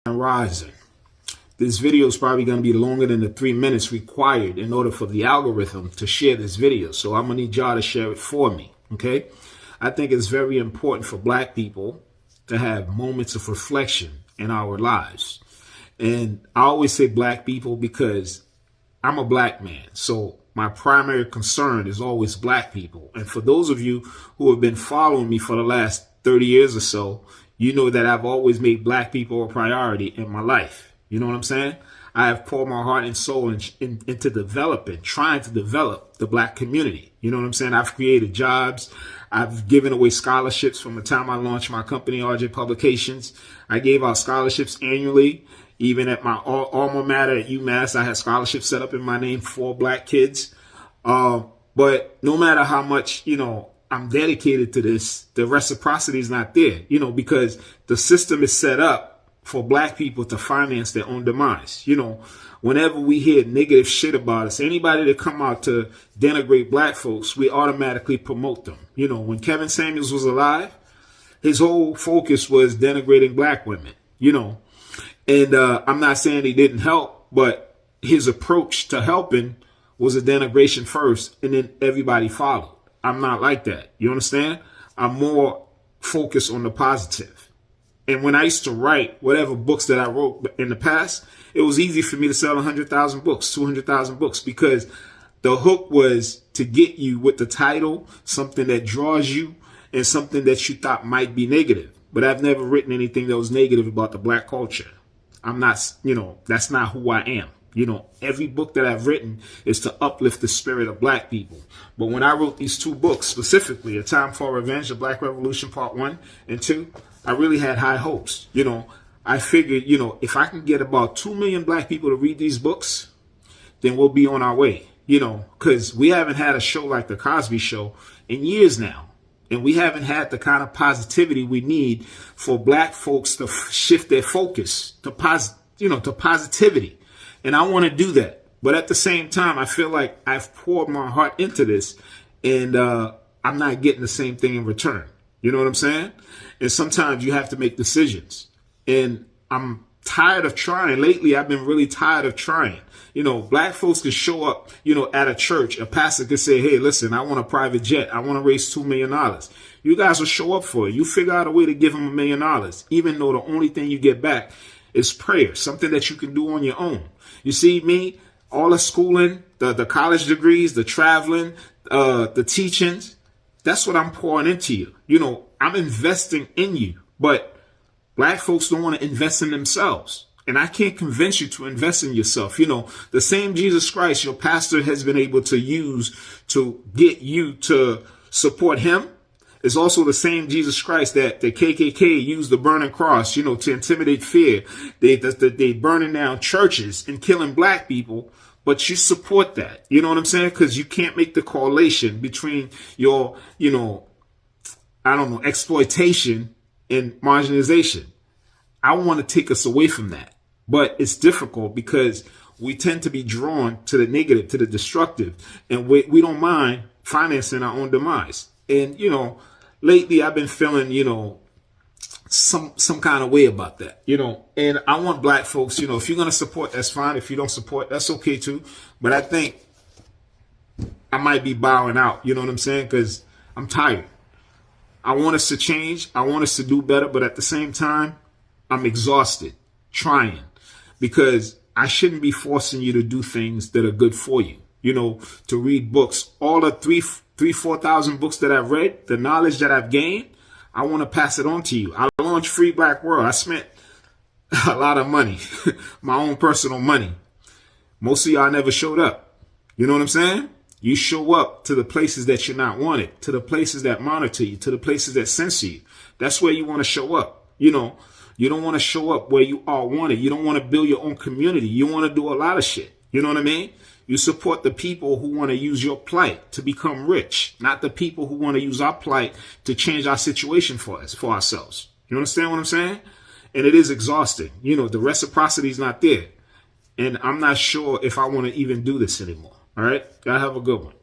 Rising. This video is probably going to be longer than the 3 minutes required in order for the algorithm to share this video. So I'm going to need y'all to share it for me. Okay. I think it's very important for black people to have moments of reflection in our lives. And I always say black people because I'm a black man. So my primary concern is always black people. And for those of you who have been following me for the last 30 years or so, you know that I've always made black people a priority in my life. You know what I'm saying? I have poured my heart and soul into trying to develop the black community. You know what I'm saying? I've created jobs. I've given away scholarships from the time I launched my company, RJ Publications. I gave out scholarships annually. Even at my alma mater at UMass, I had scholarships set up in my name for black kids. But no matter how much, I'm dedicated to this, the reciprocity is not there, because the system is set up for black people to finance their own demise. Whenever we hear negative shit about us, anybody that come out to denigrate black folks, we automatically promote them. When Kevin Samuels was alive, his whole focus was denigrating black women, and I'm not saying he didn't help, but his approach to helping was a denigration first, and then everybody followed. I'm not like that. You understand? I'm more focused on the positive. And when I used to write whatever books that I wrote in the past, it was easy for me to sell 100,000 books, 200,000 books, because the hook was to get you with the title, something that draws you and something that you thought might be negative. But I've never written anything that was negative about the black culture. I'm not, that's not who I am. Every book that I've written is to uplift the spirit of black people. But when I wrote these two books, specifically A Time for Revenge, The Black Revolution Part 1 and 2, I really had high hopes. I figured, if I can get about 2 million black people to read these books, then we'll be on our way, because we haven't had a show like The Cosby Show in years now. And we haven't had the kind of positivity we need for black folks to shift their focus to positivity. And I want to do that. But at the same time, I feel like I've poured my heart into this and I'm not getting the same thing in return. You know what I'm saying? And sometimes you have to make decisions. And I'm tired of trying. Lately, I've been really tired of trying. Black folks can show up, at a church. A pastor could say, hey, listen, I want a private jet. I want to raise $2 million. You guys will show up for it. You figure out a way to give them $1 million, even though the only thing you get back is prayer, something that you can do on your own. You see me, all the schooling, the college degrees, the traveling, the teachings, that's what I'm pouring into you. I'm investing in you, but black folks don't want to invest in themselves. And I can't convince you to invest in yourself. The same Jesus Christ your pastor has been able to use to get you to support him is also the same Jesus Christ that the KKK used the burning cross, to intimidate fear. They burning down churches and killing black people, but you support that. You know what I'm saying? Because you can't make the correlation between your, exploitation and marginalization. I want to take us away from that, but it's difficult because we tend to be drawn to the negative, to the destructive, and we don't mind financing our own demise. And, lately I've been feeling, some kind of way about that, and I want black folks, if you're going to support, that's fine. If you don't support, that's okay too. But I think I might be bowing out, you know what I'm saying? Because I'm tired. I want us to change. I want us to do better. But at the same time, I'm exhausted trying, because I shouldn't be forcing you to do things that are good for you, to read books. All the 4,000 books that I've read, the knowledge that I've gained, I want to pass it on to you. I launched Free Black World. I spent a lot of money, my own personal money. Most of y'all never showed up. You know what I'm saying? You show up to the places that you're not wanted, to the places that monitor you, to the places that censor you. That's where you want to show up. You don't want to show up where you are wanted. You don't want to build your own community. You want to do a lot of shit. You know what I mean? You support the people who want to use your plight to become rich, not the people who want to use our plight to change our situation for ourselves. You understand what I'm saying? And it is exhausting. The reciprocity is not there. And I'm not sure if I want to even do this anymore. All right? Y'all have a good one.